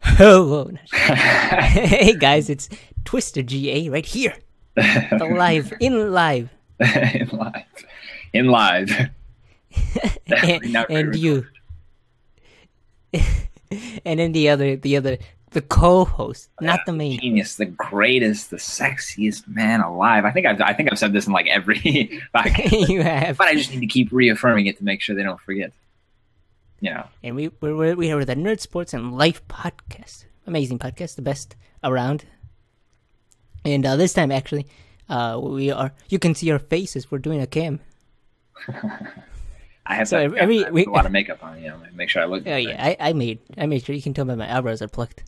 Hello. Hey guys, it's Twister GA right here. Live. in live, in live. and you. And then the co-host, not the main. Genius, the greatest, the sexiest man alive. I think I've said this in like every podcast. You have, but I just need to keep reaffirming it to make sure they don't forget. You know. And we are the Nerd Sports and Life podcast, amazing podcast, the best around. And this time, actually, we are. You can see our faces. We're doing a cam. I have a lot of makeup on, make sure I look. Oh yeah, I made sure. You can tell by my eyebrows are plucked.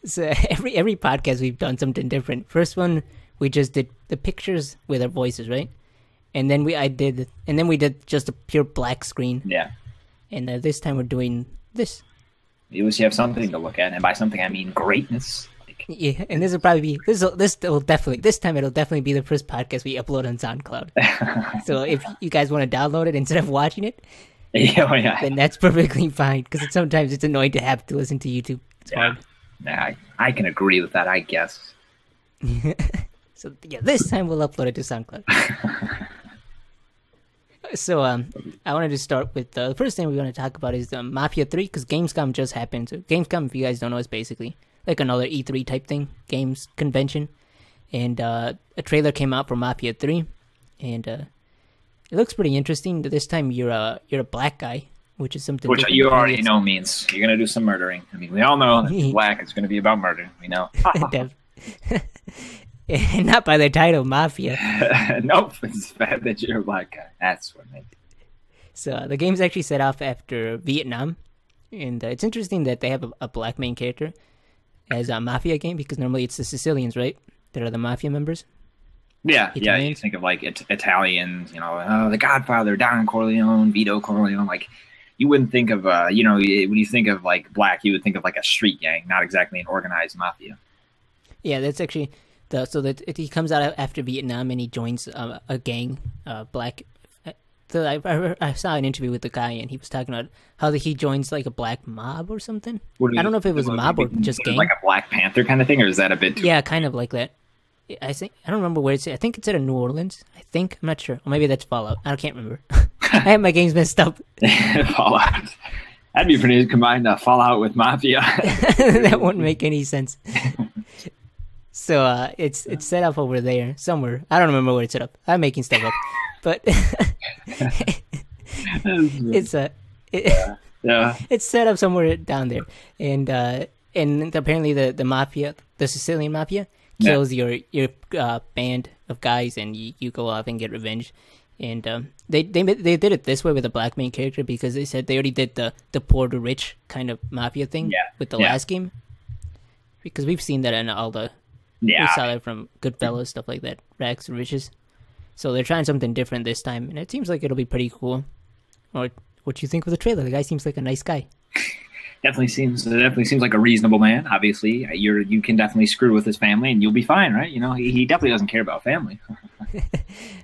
So every podcast we've done something different. First one we just did the pictures with our voices, right? And then we did just a pure black screen. Yeah. And this time we're doing this. You always have something to look at, and by something I mean greatness. Yeah, and this will probably be this time it'll definitely be the first podcast we upload on SoundCloud. So if you guys want to download it instead of watching it, then that's perfectly fine. Because sometimes it's annoying to have to listen to YouTube. It's hard. Yeah, I can agree with that, I guess. So yeah, this time we'll upload it to SoundCloud. So I wanted to start with the first thing we're going to talk about is Mafia 3, because Gamescom just happened. So Gamescom, if you guys don't know, is basically like another E3 type thing, games convention. And a trailer came out for Mafia 3, and it looks pretty interesting. This time you're a black guy, which is something which you already know means you're going to do some murdering. I mean, we all know that black is going to be about murder. We know. And not by the title, Mafia. Nope, it's bad that you're a black guy. That's what made it. So the game's actually set off after Vietnam, and it's interesting that they have a black main character as a Mafia game, because normally it's the Sicilians, right, that are the Mafia members. Yeah, Italians. Yeah. You think of like Italians, the Godfather, Don Corleone, Vito Corleone. Like, you wouldn't think of, when you think of like black, you would think of like a street gang, not exactly an organized mafia. Yeah, that's actually. He comes out after Vietnam and he joins a gang, black. So I saw an interview with the guy and he was talking about how he joins like a black mob or something. I don't know if it was a mob or just gang. Like a Black Panther kind of thing, or is that a bit? Yeah, kind of like that. I don't remember where it's. I think it's at New Orleans. I'm not sure. Or maybe that's Fallout. I can't remember. I have my games messed up. Fallout. That'd be pretty combined. Fallout with Mafia. That wouldn't make any sense. So it's set up over there somewhere. I don't remember where it's set up. I'm making stuff up, but it's it's set up somewhere down there, and apparently the mafia, the Sicilian mafia, kills your band of guys, and you go off and get revenge. And they did it this way with a black main character because they said they already did the poor to rich kind of mafia thing with the last game, because we've seen that in all the. Yeah, we saw that from Goodfellas, stuff like that, rags to riches. So they're trying something different this time, and it seems like it'll be pretty cool. Or what do you think of the trailer? The guy seems like a nice guy. Definitely seems like a reasonable man. Obviously, you can definitely screw with his family, and you'll be fine, right? He definitely doesn't care about family.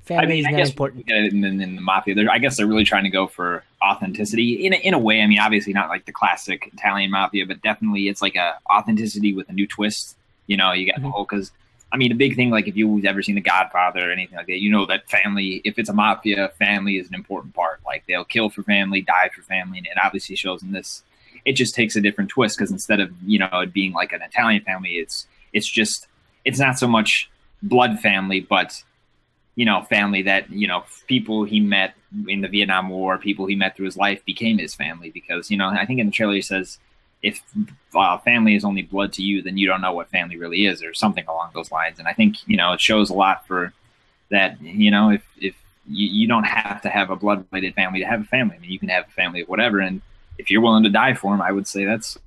Family is not important. In the mafia, I guess they're really trying to go for authenticity in a way. I mean, obviously not like the classic Italian mafia, but definitely it's like a authenticity with a new twist. You got the whole, because I mean, a big thing, like if you've ever seen The Godfather or anything like that, that family, if it's a mafia, family is an important part. Like, they'll kill for family, die for family, and it obviously shows in this. It just takes a different twist, because instead of it being like an Italian family, it's not so much blood family, but family that people he met in the Vietnam War, people he met through his life became his family, because I think in the trailer he says, if family is only blood to you, then you don't know what family really is, or something along those lines. And I think, it shows a lot for that, if you don't have to have a blood-related family to have a family. I mean, you can have a family of whatever, and if you're willing to die for them, I would say that's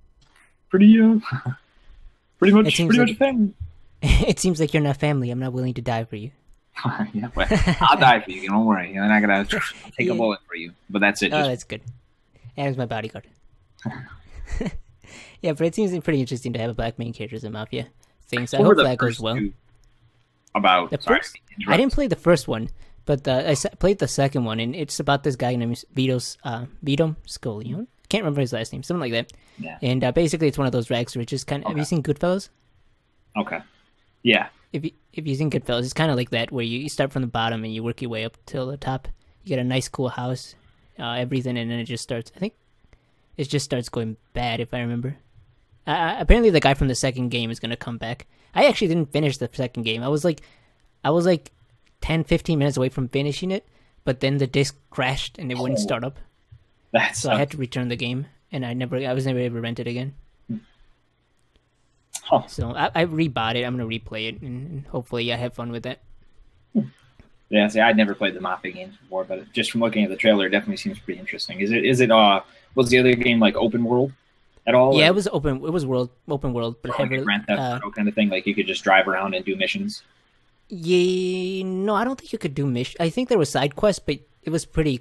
pretty much a family. It seems like you're not family. I'm not willing to die for you. Yeah, well, I'll die for you. Don't worry. I'm not going to take a bullet for you, but that's it. Oh, that's good. Adam's my bodyguard. Yeah, but it seems pretty interesting to have a black main character as a Mafia thing, so I hope that goes well. I didn't play the first one, But played the second one, and it's about this guy named Vito Scullion. Can't remember his last name, something like that. Yeah. And basically, it's one of those rags where it's just kind of. Okay. Have you seen Goodfellas? Okay. Yeah. If you've seen Goodfellas, it's kind of like that, where you start from the bottom and you work your way up till the top. You get a nice, cool house, everything, and then it just starts. I think it just starts going bad, if I remember. Apparently, the guy from the second game is gonna come back. I actually didn't finish the second game. I was like 10, 15 minutes away from finishing it, but then the disc crashed and it wouldn't start up. So I had to return the game, and I was never able to rent it again. Huh. So I rebought it. I'm gonna replay it, and hopefully I have fun with that. Yeah, see, I'd never played the Mafia games before, but just from looking at the trailer, it definitely seems pretty interesting. Is it was the other game like open world at all? Yeah, or? it was open world, but like a Grand Theft Auto kind of thing. Like you could just drive around and do missions. Yeah, no, I don't think you could do missions. I think there was side quests, but it was pretty.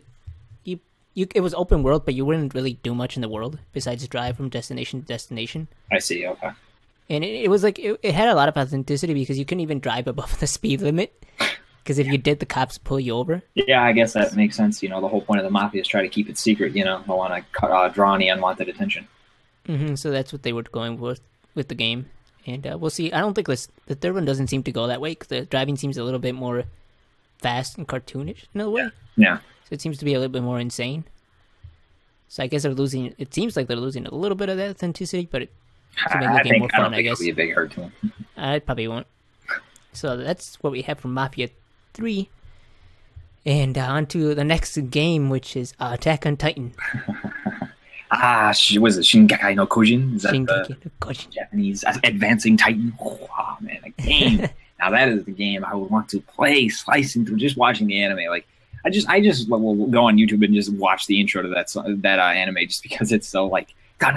It was open world, but you wouldn't really do much in the world besides drive from destination to destination. I see. Okay. And it was like it had a lot of authenticity because you couldn't even drive above the speed limit. Because if you did, the cops pull you over. Yeah, I guess that makes sense. The whole point of the Mafia is try to keep it secret. Don't want to draw any unwanted attention. So that's what they were going with the game. And we'll see. I don't think the third one doesn't seem to go that way, because the driving seems a little bit more fast and cartoonish in a way. Yeah. So it seems to be a little bit more insane. So I guess it seems like they're losing a little bit of that authenticity, but it to make the game more fun, I guess. It'll be a big hurt to him. I probably won't. So that's what we have from Mafia 3. And on to the next game, which is Attack on Titan. Was it Shingeki no Kyojin? Is that Shingeki no Kyojin. Japanese Advancing Titan? Oh, man, a game. Now that is the game I would want to play, slicing through, just watching the anime. Like, I just will go on YouTube and just watch the intro to that anime, just because it's so like the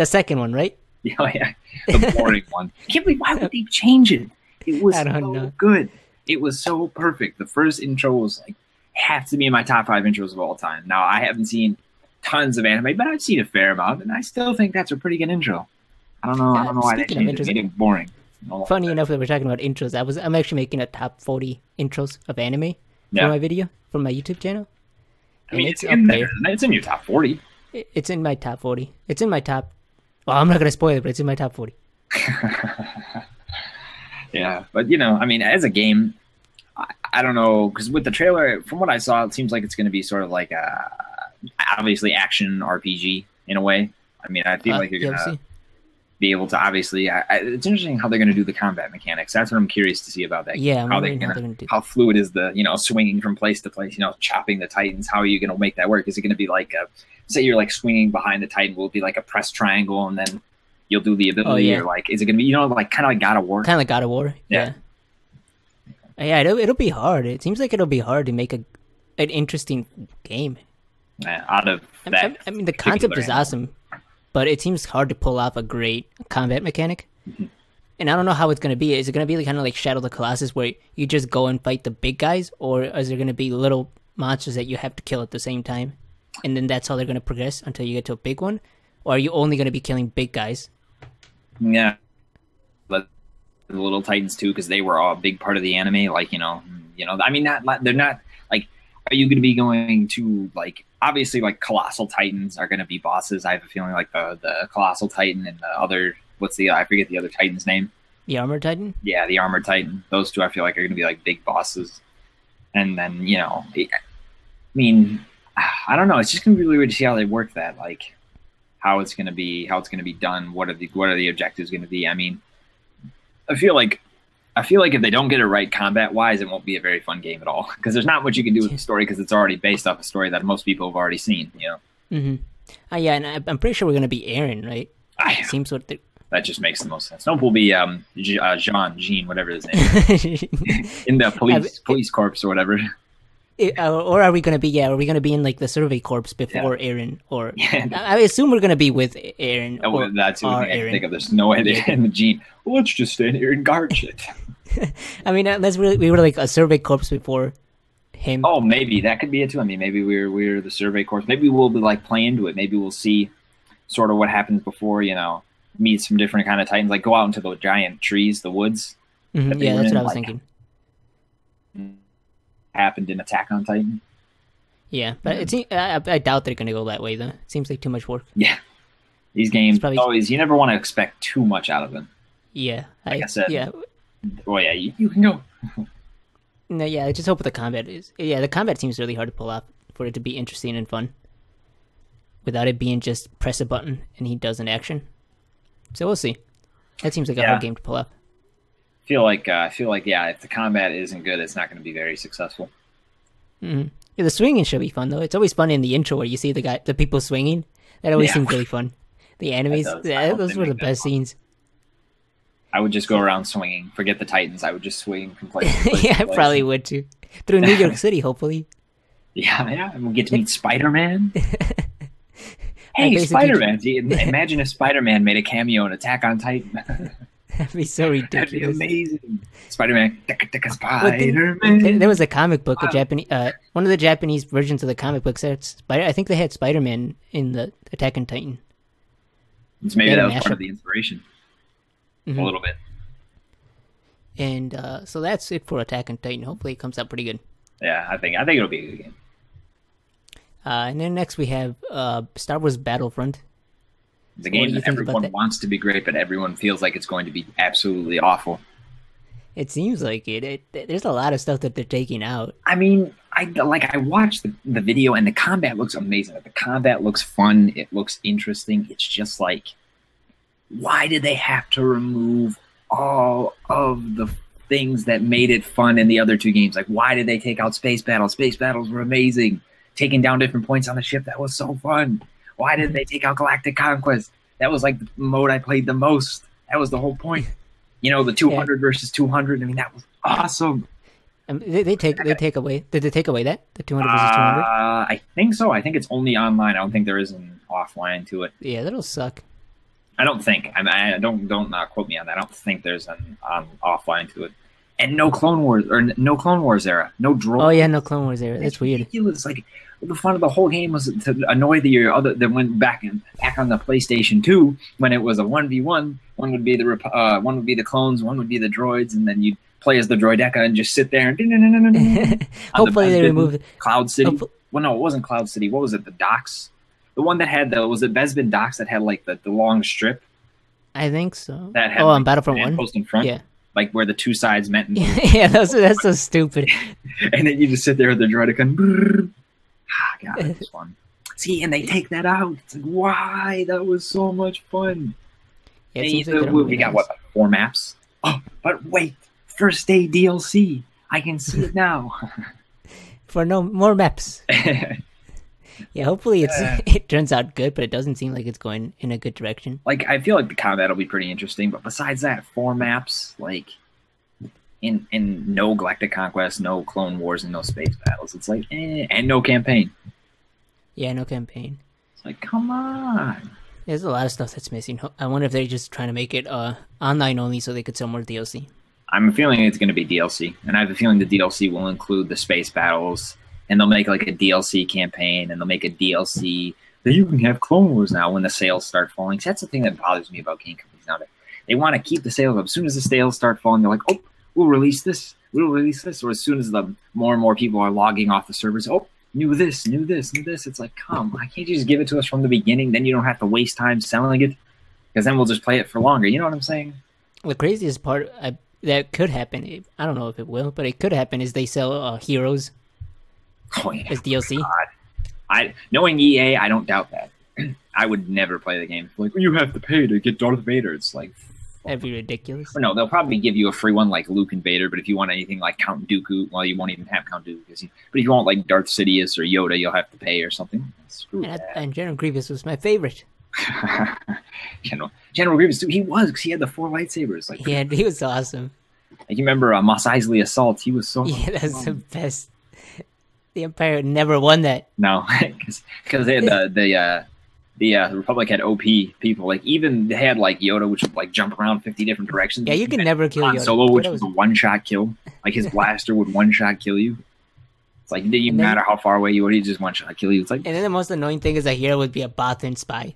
second one, right? Yeah, the boring one. I can't believe, why would they change it? It was so good. It was so perfect. The first intro was like, has to be in my top 5 intros of all time. Now, I haven't seen tons of anime, but I've seen a fair amount, and I still think that's a pretty good intro. I don't know why they changed it. Made it boring. Funny enough that we're talking about intros, I'm actually making a top 40 intros of anime for my video, from my YouTube channel. I mean, it's in there. It's in your top 40. It's in my top 40. It's in my top... Well, I'm not going to spoil it, but it's in my top 40. Yeah, but, I mean, as a game, I don't know, because with the trailer, from what I saw, it seems like it's going to be sort of like a, obviously, action RPG in a way. I mean, I feel like you're going to be able to, obviously, it's interesting how they're going to do the combat mechanics. That's what I'm curious to see about that game. Yeah, how fluid is the, swinging from place to place, chopping the Titans. How are you going to make that work? Is it going to be like say you're like swinging behind the Titan, will it be like a press triangle and then you'll do the ability, or like, is it going to be, like kind of like God of War? Kind of like God of War, yeah. Yeah, it'll be hard. It seems like it'll be hard to make an interesting game. Out of that, I mean, the concept is awesome, but it seems hard to pull off a great combat mechanic. Mm-hmm. And I don't know how it's going to be. Is it going to be kind of like Shadow of the Colossus, where you just go and fight the big guys, or is there going to be little monsters that you have to kill at the same time, and then that's how they're going to progress until you get to a big one? Or are you only going to be killing big guys? Yeah, but the little Titans too, because they were all a big part of the anime. Like, I mean, they're not like. Are you going to be going to like? Obviously, like colossal Titans are going to be bosses. I have a feeling like the colossal Titan and the other. I forget the other Titan's name. The Armored Titan. Yeah, the Armored Titan. Those two I feel like are going to be like big bosses. And then I mean, I don't know. It's just going to be really weird to see how they work that. Like, how it's going to be done. What are the objectives going to be? I mean, I feel like if they don't get it right combat wise, it won't be a very fun game at all, because there's not much you can do with the story, because it's already based off a story that most people have already seen. Mm-hmm. Yeah, and I'm pretty sure we're going to be Aaron, right? Seems what that just makes the most sense. No, we'll be Jean, whatever his name is, in the police corps or whatever. Or are we going to be? Are we going to be in like the survey corps before Aaron? Or I assume we're going to be with Aaron. That's the only thing I can think of. There's no way they're in the Gene. Well, let's just stand here and guard shit. I mean, unless we were like a survey corps before him. Oh, maybe that could be it too. I mean, maybe we're the survey corps. Maybe we'll be like play into it. Maybe we'll see sort of what happens before meet some different kind of Titans. Like go out into the giant trees, the woods. Mm-hmm. Yeah, that's what I was thinking. happened in Attack on Titan. Yeah, but I doubt they're going to go that way, though. It seems like too much work. Yeah. These games, always, you never want to expect too much out of them. Yeah. Like I said. Yeah. Oh, yeah, you can go. No, yeah, I just hope the combat is... Yeah, the combat seems really hard to pull off for it to be interesting and fun. Without it being just press a button and he does an action. So we'll see. That seems like a hard game to pull off. I feel like, yeah, if the combat isn't good, it's not going to be very successful. Mm-hmm. Yeah, the swinging should be fun, though. It's always fun in the intro where you see the people swinging. That always seems really fun. The enemies, those were the best scenes. I would just go around swinging. Forget the Titans. I would just swing completely. Yeah, I probably would too. Through New York City, hopefully. Yeah, and we'll get to meet Spider-Man. Hey, Spider-Man! Imagine if Spider-Man made a cameo in Attack on Titan. That'd be so ridiculous. That'd be amazing. Spider-Man, Spider-Man. There was a comic book, one of the Japanese versions of the comic books. I think they had Spider-Man in the Attack on Titan. It's maybe that was part of the inspiration. Mm-hmm. A little bit. And so that's it for Attack on Titan. Hopefully it comes out pretty good. Yeah, I think it'll be a good game. And then next we have Star Wars Battlefront. The game that everyone wants to be great, but everyone feels like it's going to be absolutely awful. It seems like it. There's a lot of stuff that they're taking out. I mean, I watched the video, and the combat looks amazing. The combat looks fun. It looks interesting. It's just like, why did they have to remove all of the things that made it fun in the other two games? Like, why did they take out space battles? Space battles were amazing. Taking down different points on the ship, that was so fun. Why did they take out Galactic Conquest? That was like the mode I played the most. That was the whole point. You know, the 200 versus 200. I mean, that was awesome. They take away. Did they take away that the 200 versus 200? I think so. I think it's only online. I don't think there is an offline to it. Yeah, that'll suck. I don't think. I don't quote me on that. I don't think there's an offline to it. And no Clone Wars era. No droid. Oh yeah, no Clone Wars era. That's weird. Ridiculous. Like, the fun of the whole game was to annoy the other that went back on the PlayStation 2 when it was a 1v1. One would be the clones, one would be the droids, and then you'd play as the droideca and just sit there and hopefully they remove Cloud City. Well, no, it wasn't Cloud City. What was it? The docks. The one that had was it Bespin docks that had like the long strip? I think so. That had on Battlefront 1? Post in front. Yeah. Like where the two sides met. Yeah, that's so stupid. And then you just sit there with the droideca and God, that was fun. See, and they take that out. It's like, why? That was so much fun. Yeah, we got what, like 4 maps? Oh, but wait, first day DLC. I can see it now. For no more maps. Yeah, hopefully it turns out good, but it doesn't seem like it's going in a good direction. Like, I feel like the combat will be pretty interesting, but besides that, 4 maps, like, in no Galactic Conquest, no Clone Wars, and no space battles. It's like, and no campaign. Yeah, no campaign. It's like, come on. There's a lot of stuff that's missing. I wonder if they're just trying to make it online only so they could sell more DLC. I'm feeling it's going to be DLC, and I have a feeling the DLC will include the space battles, and they'll make like a DLC campaign, and they'll make a DLC that you can have Clone Wars now when the sales start falling. So that's the thing that bothers me about game companies now. They want to keep the sales up. As soon as the sales start falling, they're like, oh, we'll release this. Or as soon as the more and more people are logging off the servers, oh, new this. It's like, come, why can't you just give it to us from the beginning? Then you don't have to waste time selling it, because then we'll just play it for longer. You know what I'm saying? The craziest part that could happen, I don't know if it will, but it could happen, is they sell heroes as DLC. God. Knowing EA, I don't doubt that. I would never play the game. Like, you have to pay to get Darth Vader. It's like, that'd be ridiculous. Or no, they'll probably give you a free one like Luke and Vader, but if you want anything like Count Dooku, well, you won't even have Count Dooku. But if you want like Darth Sidious or Yoda, you'll have to pay or something. And General Grievous was my favorite. General Grievous, too, he was, because he had the 4 lightsabers. Like, yeah, he was awesome. Like, you remember Mos Eisley Assault? He was so yeah, that's the best. The Empire never won that. No, because they had the Republic had OP people. Like, even they had like Yoda, which would like jump around 50 different directions. Yeah, you can never kill Yoda. Solo, which was a one-shot kill. Like, his blaster would one-shot kill you. It's like, it didn't even matter how far away you were, he'd just one-shot kill you. It's like, and then the most annoying thing is that hero would be a Bothan spy.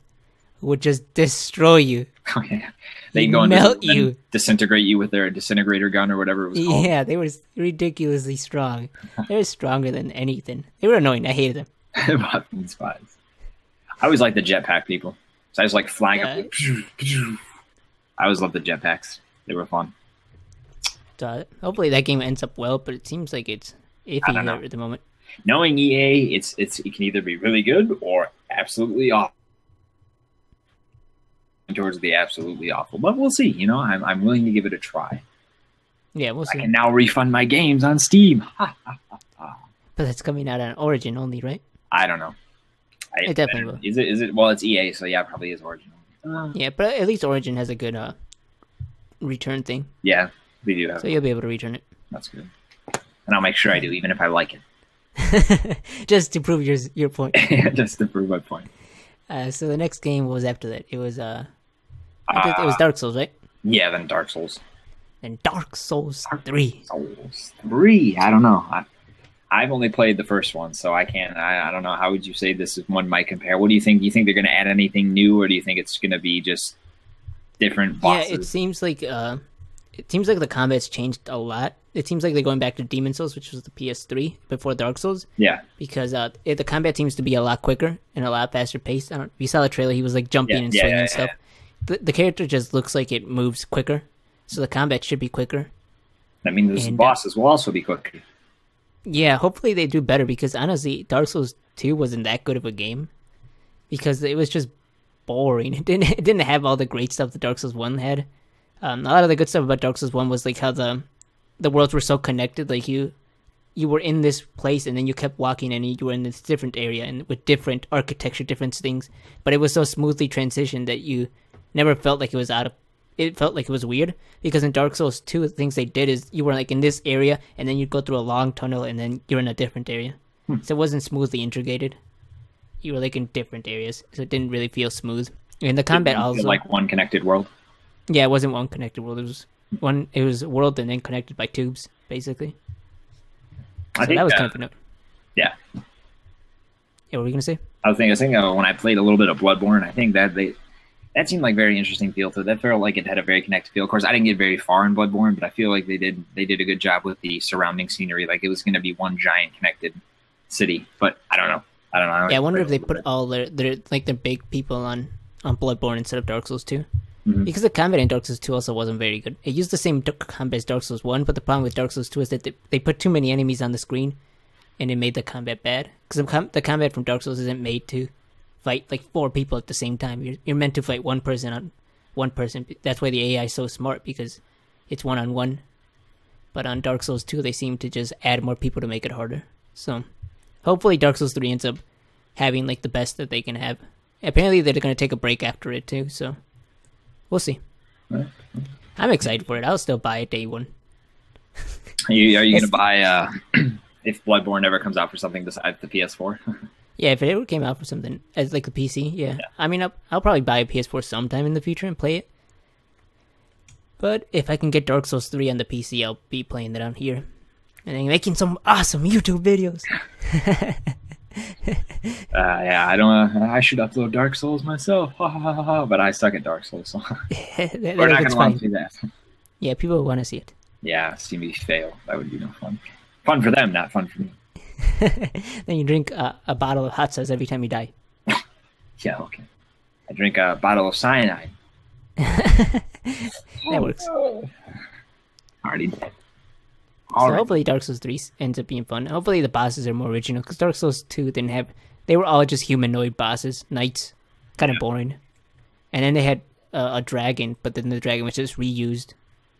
would just destroy you. Oh, yeah. They can go melt you, disintegrate you with their disintegrator gun or whatever it was called. Yeah, they were ridiculously strong. They were stronger than anything. They were annoying. I hated them. Bottom spies. I always liked the jetpack people. So I just like flying up. I always loved the jetpacks. They were fun. Hopefully that game ends up well, but it seems like it's iffy at the moment. Knowing EA, it can either be really good or absolutely awful. Towards the absolutely awful, but we'll see. You know, I'm willing to give it a try. Yeah, we'll see. I can now refund my games on Steam. But that's coming out on Origin only, right? I don't know. It definitely will. Is it? Well, it's EA, so yeah, it probably is Origin. Yeah, but at least Origin has a good return thing. Yeah, we do have. So you'll be able to return it. That's good. And I'll make sure I do, even if I like it. Just to prove your point. Just to prove my point. So the next game was after that. It was it was Dark Souls, right? Yeah, then Dark Souls. And Dark Souls 3. Souls 3. I don't know. I've only played the first one, so I can't. I don't know. How would you say this one might compare? What do you think? Do you think they're going to add anything new, or do you think it's going to be just different bosses? Yeah, it seems like the combat's changed a lot. It seems like they're going back to Demon Souls, which was the PS3 before Dark Souls. Yeah. Because the combat seems to be a lot quicker and a lot faster paced. You saw the trailer; he was like jumping and swinging and stuff. Yeah. The character just looks like it moves quicker, so the combat should be quicker. I mean, the bosses will also be quicker. Yeah, hopefully they do better, because honestly, Dark Souls 2 wasn't that good of a game because it was just boring. It didn't have all the great stuff that Dark Souls 1 had. A lot of the good stuff about Dark Souls 1 was like how the worlds were so connected. Like you were in this place and then you kept walking and you were in this different area and with different architecture, different things. But it was so smoothly transitioned that you never felt like it was it felt like it was weird, because in Dark Souls 2, the things they did is you were like in this area and then you'd go through a long tunnel and then you're in a different area. So it wasn't smoothly integrated. You were like in different areas, so it didn't really feel smooth. And the combat also like one connected world. Yeah, it wasn't one connected world. It was a world and then connected by tubes, basically. So I think that was kind of a note. Yeah. Yeah, what were we gonna say? I was thinking when I played a little bit of Bloodborne, I think that seemed like very interesting feel to it. That felt like it had a very connected feel. Of course, I didn't get very far in Bloodborne, but I feel like they did a good job with the surrounding scenery. Like it was going to be one giant connected city. But I don't know. Yeah, I wonder if they put all their big people on Bloodborne instead of Dark Souls 2. Mm-hmm. Because the combat in Dark Souls 2 also wasn't very good. It used the same combat as Dark Souls 1, but the problem with Dark Souls 2 is that they put too many enemies on the screen, and it made the combat bad. Because the combat from Dark Souls isn't made to fight like 4 people at the same time. You're meant to fight one person on one person. That's why the AI is so smart, because it's 1-on-1. But on Dark Souls 2, they seem to just add more people to make it harder. So hopefully Dark Souls 3 ends up having like the best that they can have. Apparently they're going to take a break after it too, so we'll see. Right. I'm excited for it. I'll still buy it day one. Are you going to buy if Bloodborne ever comes out for something besides the PS4? Yeah, if it ever came out for something as like a PC, yeah. I mean, I'll probably buy a PS4 sometime in the future and play it. But if I can get Dark Souls 3 on the PC, I'll be playing it on here. And then making some awesome YouTube videos. Yeah, I should upload Dark Souls myself. But I suck at Dark Souls, so we're not going to want to see that. Yeah, people want to see it. Yeah, see me fail. That would be no fun. Fun for them, not fun for me. Then you drink a bottle of hot sauce every time you die. Yeah, okay. I drink a bottle of cyanide. That works. Already dead. So hopefully Dark Souls 3 ends up being fun. Hopefully the bosses are more original, because Dark Souls 2 they were all just humanoid bosses, knights, kind of boring. And then they had a dragon, but then the dragon was just reused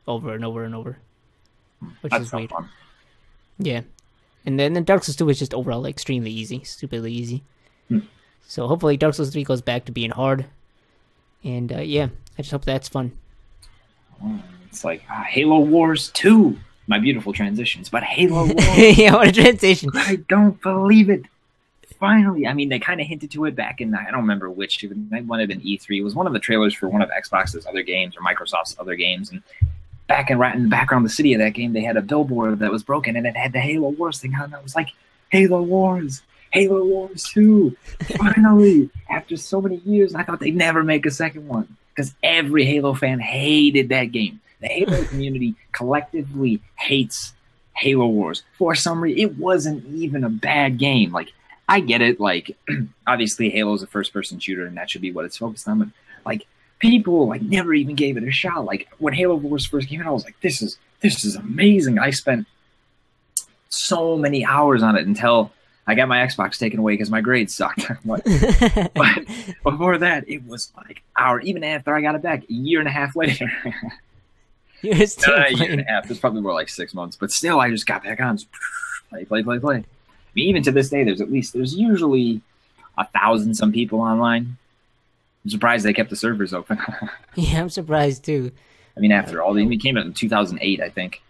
over and over and over, which is weird. Fun. Yeah. And then Dark Souls 2 was just overall like extremely easy, stupidly easy. So hopefully Dark Souls 3 goes back to being hard. And yeah, I just hope that's fun. It's like Halo Wars 2. My beautiful transitions, but Halo Wars. Yeah, what a transition. I don't believe it. Finally. I mean, they kind of hinted to it back in, I don't remember which, it might have been E3. It was one of the trailers for one of Xbox's other games or Microsoft's other games. And right in the background of the city of that game, they had a billboard that was broken, and it had the Halo Wars thing on it. I was like, Halo Wars. Halo Wars 2. Finally, after so many years, I thought they'd never make a second one because every Halo fan hated that game. The Halo community collectively hates Halo Wars for some reason. It wasn't even a bad game. Like, I get it. Like, obviously, Halo is a first-person shooter, and that should be what it's focused on. But like, people like never even gave it a shot. Like when Halo Wars first came out, I was like, "This is amazing." I spent so many hours on it until I got my Xbox taken away because my grades sucked. but before that, it was like hour. Even after I got it back, a year and a half later. You're still a year and a half. It's probably more like 6 months, but still, I just got back on. Play. I mean, even to this day, there's usually 1,000 some people online. I'm surprised they kept the servers open. Yeah, I'm surprised too. I mean, after all, it came out in 2008, I think.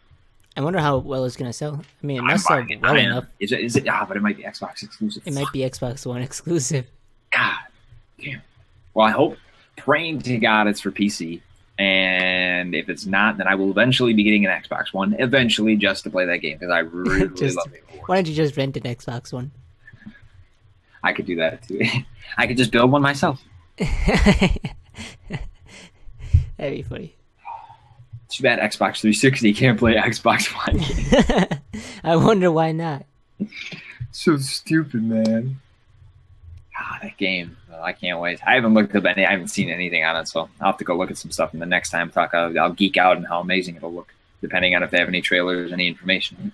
I wonder how well it's gonna sell. I mean, it must sell well enough. Is it? But it might be Xbox exclusive. It might be Xbox One exclusive. God damn. Well, I hope, praying to God, it's for PC. And if it's not, then I will eventually be getting an Xbox One, eventually, just to play that game, because I really love it. Why don't you just rent an Xbox One? I could do that, too. I could just build one myself. That'd be funny. Too bad Xbox 360 can't play Xbox One. I wonder why not. So stupid, man. God, that game. Oh, I can't wait. I haven't seen anything on it, so I'll have to go look at some stuff. And the next time I'll geek out on how amazing it'll look, depending on if they have any trailers, any information.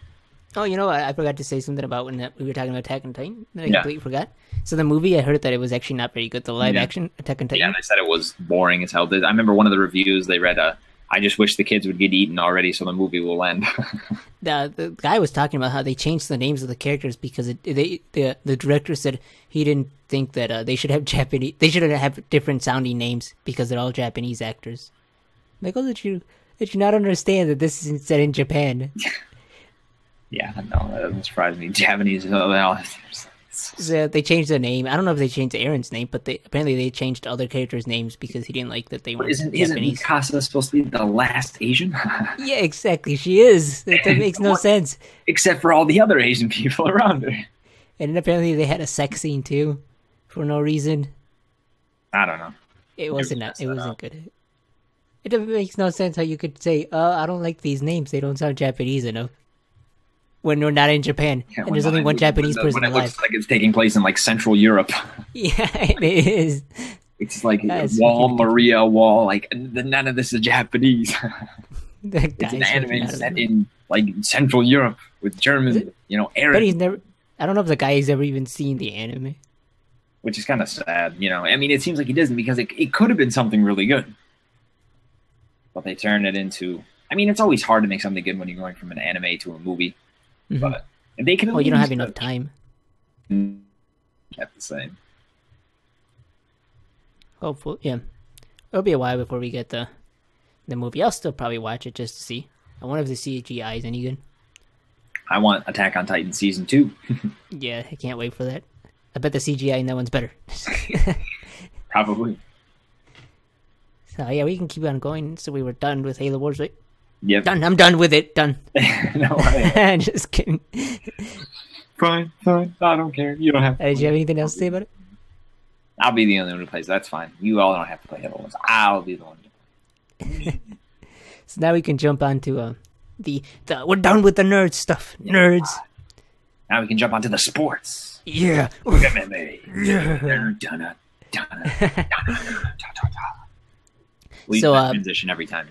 Oh, you know what? I forgot to say something about when we were talking about Attack on Titan that I completely forgot. So the movie, I heard that it was actually not very good. The live action Attack on Titan. Yeah, they said it was boring as hell. I remember one of the reviews they read. I just wish the kids would get eaten already, so the movie will end. The guy was talking about how they changed the names of the characters because the director said he didn't think that they should have different sounding names because they're all Japanese actors. I'm like, oh, did you not understand that this is set in Japan? Yeah, no, that doesn't surprise me. Japanese. So they changed the name. I don't know if they changed Aaron's name, but apparently they changed other characters' names because he didn't like that they weren't Japanese. Isn't Mikasa supposed to be the last Asian? Yeah, exactly. She is. That makes no sense. Except for all the other Asian people around her. And then apparently they had a sex scene too, for no reason. I don't know. It wasn't good. It makes no sense how you could say, I don't like these names. They don't sound Japanese enough. When we're not in Japan, and there's only one Japanese person alive. When it looks like it's taking place in like Central Europe. Yeah, it is. It's like Wall, Maria, Wall. Like none of this is Japanese. It's an anime set in like Central Europe with German, Arab. But I don't know if the guy has ever even seen the anime. Which is kind of sad, I mean, it seems like he doesn't because it could have been something really good, but they turn it into. I mean, it's always hard to make something good when you're going from an anime to a movie. Mm-hmm. But they can. Well, you don't have enough time. Kept the same. Hopefully, yeah. It'll be a while before we get the movie. I'll still probably watch it just to see. I wonder if the CGI is any good. I want Attack on Titan Season 2. Yeah, I can't wait for that. I bet the CGI in that one's better. Probably. So yeah, we can keep on going. So we were done with Halo Wars, right? Yep. Done. I'm done with it. Done. No way. Just kidding. Fine. I don't care. You don't have to. Did you have anything else to say about it? I'll be the only one who plays. That's fine. You all don't have to play Halo Wars. I'll be the one to play. So now we can jump on to the we're done with the nerd stuff. Nerds. Now we can jump onto the sports. Yeah. MMA. Yeah. We transition every time.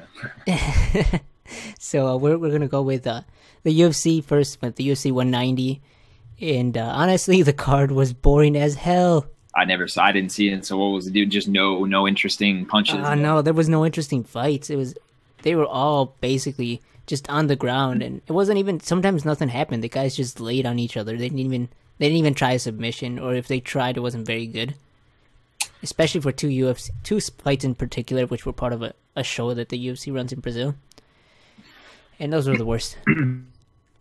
So we're gonna go with the UFC first, with the UFC 190, and honestly, the card was boring as hell. I didn't see it. So what was it? Just no interesting punches. No, there was no interesting fights. They were all basically just on the ground, and it wasn't even. Sometimes nothing happened. The guys just laid on each other. They didn't even try a submission, or if they tried, it wasn't very good. Especially for two fights in particular, which were part of a show that the UFC runs in Brazil. And those were the worst.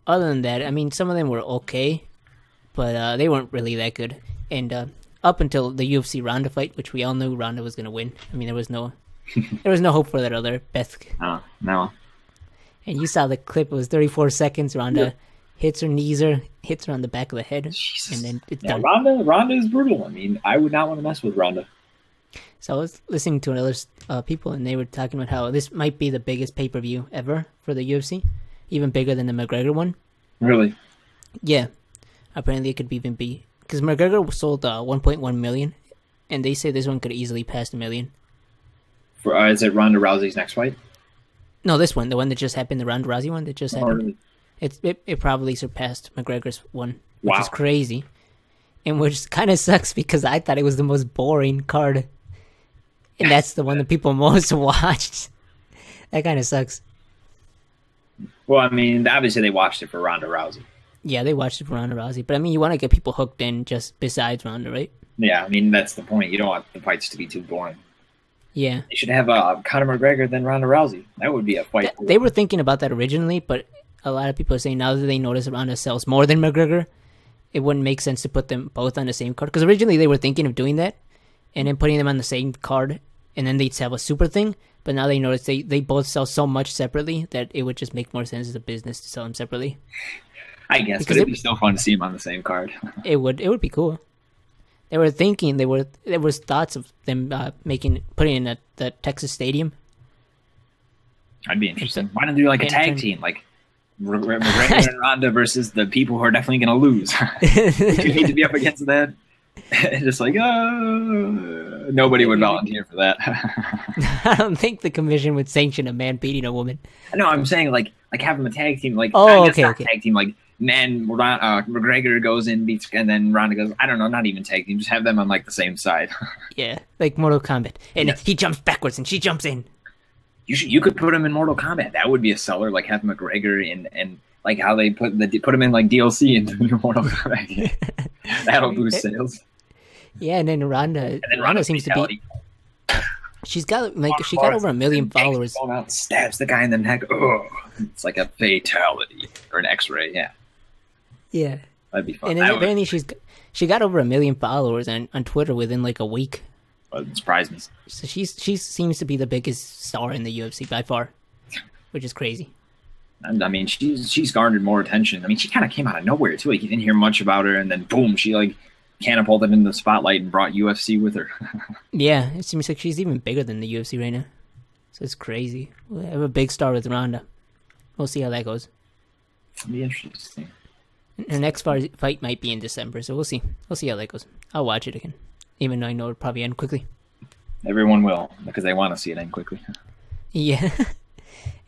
Other than that, I mean, some of them were okay, but they weren't really that good. And up until the UFC Ronda fight, which we all knew Ronda was going to win. I mean, there was no hope for that other Beth. Oh, no. And you saw the clip. It was 34 seconds. Ronda hits her knees, hits her on the back of the head, Jesus. And then it's yeah, done. Ronda is brutal. I mean, I would not want to mess with Ronda. So I was listening to other people, and they were talking about how this might be the biggest pay-per-view ever for the UFC, even bigger than the McGregor one. Really? Yeah. Apparently it could even be, because McGregor sold 1.1 million, and they say this one could easily pass 1 million. Is it Ronda Rousey's next fight? No, this one, the one that just happened, the Ronda Rousey one that just happened. Really? It probably surpassed McGregor's one, which Wow. is crazy. And which kind of sucks because I thought it was the most boring card. And that's the one that people most watched. That kind of sucks. Well, I mean, obviously they watched it for Ronda Rousey. Yeah, they watched it for Ronda Rousey. But I mean, you want to get people hooked in just besides Ronda, right? Yeah, I mean, that's the point. You don't want the fights to be too boring. Yeah. They should have Conor McGregor then Ronda Rousey. That would be a fight. They were thinking about that originally, but a lot of people are saying now that they notice Ronda sells more than McGregor, it wouldn't make sense to put them both on the same card. Because originally they were thinking of doing that and then putting them on the same card, and then they'd have a super thing. But now they notice they both sell so much separately that it would just make more sense as a business to sell them separately. I guess, because it'd be still fun to see them on the same card. It would be cool. They were thinking there was thoughts of them putting in the Texas Stadium. I'd be interesting. Why don't they do like a tag team, like McGregor and Ronda versus the people who are definitely going to lose? You need to be up against that. Just like, nobody would volunteer for that. I don't think the commission would sanction a man beating a woman. No, I'm saying like have them a tag team, like okay. Tag team, like McGregor goes in, beats, and then Ronda goes. I don't know, not even tag team. Just have them on like the same side. Yeah, like Mortal Kombat, and he jumps backwards and she jumps in. You could put him in Mortal Kombat. That would be a seller. Like have McGregor and like how they put him in like DLC into the new Mortal Kombat. That'll boost sales. Yeah, and then Ronda seems to be. She got over 1 million followers. Out, stabs the guy in the neck. Oh, it's like a fatality or an X-ray. Yeah. Yeah. That'd be fun. And then apparently she got over 1 million followers on Twitter within like a week. Well, it surprised me. So she seems to be the biggest star in the UFC by far, which is crazy. And I mean, she's garnered more attention. I mean, she kind of came out of nowhere too. Like you didn't hear much about her, and then boom, she like catapulted into the spotlight and brought UFC with her. Yeah, it seems like she's even bigger than the UFC right now. So it's crazy. We have a big star with Ronda. We'll see how that goes. It'll be interesting. Her next fight might be in December, so we'll see. We'll see how that goes. I'll watch it again, even though I know it'll probably end quickly. Everyone will, because they want to see it end quickly. Yeah.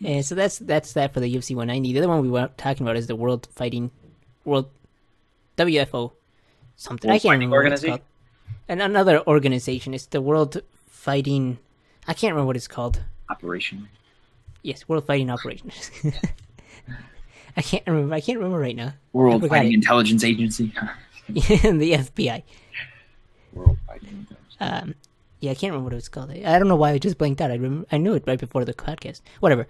And so that's that for the UFC 190. The other one we were talking about is the World WFO something. I can't remember what it's called. And another organization. It's the World Fighting. I can't remember what it's called. Operation. Yes, World Fighting Operation. I can't remember right now. World Fighting Intelligence Agency. The FBI. World Fighting Intelligence. Yeah, I can't remember what it was called. I don't know why I just blanked out. I knew it right before the podcast. Whatever.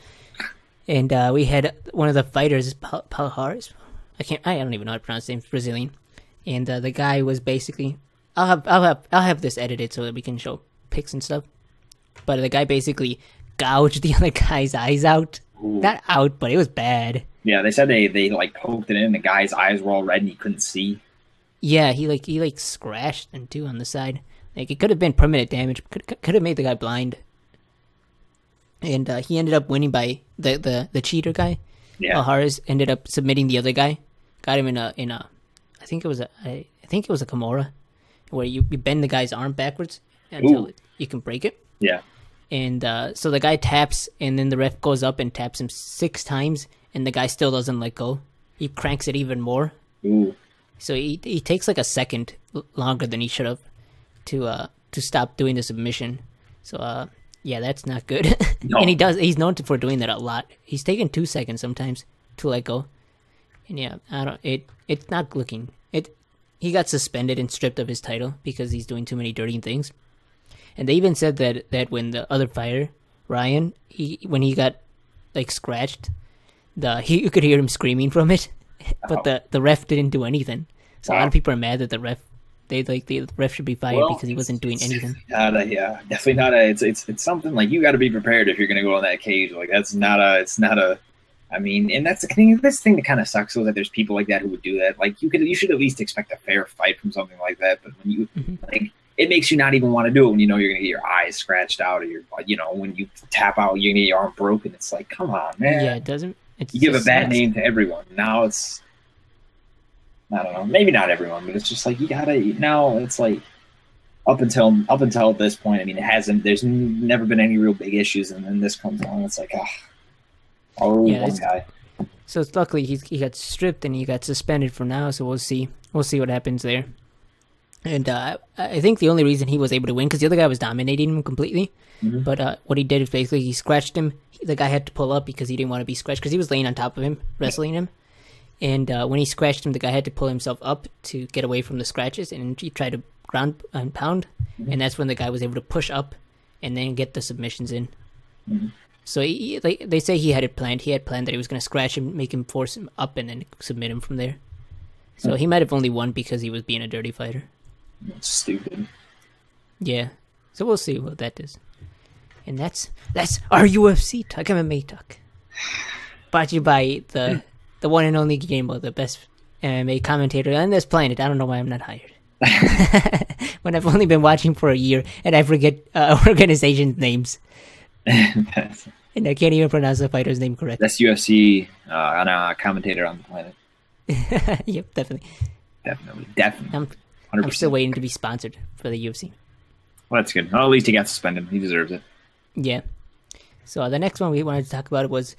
And we had one of the fighters, Palhares. I don't even know how to pronounce his name. It's Brazilian. And the guy was basically, I'll have this edited so that we can show pics and stuff. But the guy basically gouged the other guy's eyes out. Ooh. Not out, but it was bad. Yeah, they said they like poked it in. The guy's eyes were all red and he couldn't see. Yeah, he scratched them too on the side. Like it could have been permanent damage. Could have made the guy blind. And he ended up winning by the cheater guy. Yeah. Palhares ended up submitting the other guy. Got him in a I think it was a Kimura, where you bend the guy's arm backwards until you can break it. Yeah. And so the guy taps, and then the ref goes up and taps him 6 times, and the guy still doesn't let go. He cranks it even more. Ooh. So he takes like a second longer than he should have to stop doing the submission. So yeah, that's not good. No. And he's known for doing that a lot. He's taken 2 seconds sometimes to let go. And yeah, it's not looking. He got suspended and stripped of his title because he's doing too many dirty things. And they even said that when the other fighter, Ryan, when he got like scratched, you could hear him screaming from it, but the ref didn't do anything. So a lot of people are mad that the ref should be fired because he wasn't doing anything. Definitely not. It's something like you got to be prepared if you're going to go in that cage. Like it's not a. I mean, and that's the thing. This thing that kind of sucks is that there's people like that who would do that. Like you should at least expect a fair fight from something like that. But when you like, it makes you not even want to do it when you know you're gonna get your eyes scratched out or when you tap out, you're gonna get your arm broken. It's like, come on, man. Yeah, it doesn't. You give a bad name to everyone. Now it's, I don't know, maybe not everyone, but it's just like you gotta. Now it's like up until this point. I mean, it hasn't. There's never been any real big issues, and then this comes along. It's like, one guy. So it's luckily he got stripped and he got suspended for now. So we'll see what happens there. And I think the only reason he was able to win because the other guy was dominating him completely. But what he did is basically he scratched him. The guy had to pull up because he didn't want to be scratched because he was laying on top of him, wrestling him. And when he scratched him, the guy had to pull himself up to get away from the scratches, and he tried to ground and pound. And that's when the guy was able to push up and then get the submissions in. So they say he had it planned. He had planned that he was going to scratch him, make him force him up, and then submit him from there. So he might have only won because he was being a dirty fighter. That's stupid. Yeah. So we'll see what that is. And that's our UFC talk, MMA talk. Brought to you by the one and only Gamebo, the best MMA commentator on this planet. I don't know why I'm not hired. When I've only been watching for a year and I forget organization names. And I can't even pronounce the fighter's name correctly. That's UFC on a commentator on the planet. Yep, definitely. Definitely. I'm still waiting to be sponsored for the UFC. Well, that's good. Well, at least he got suspended. He deserves it. Yeah. So the next one we wanted to talk about was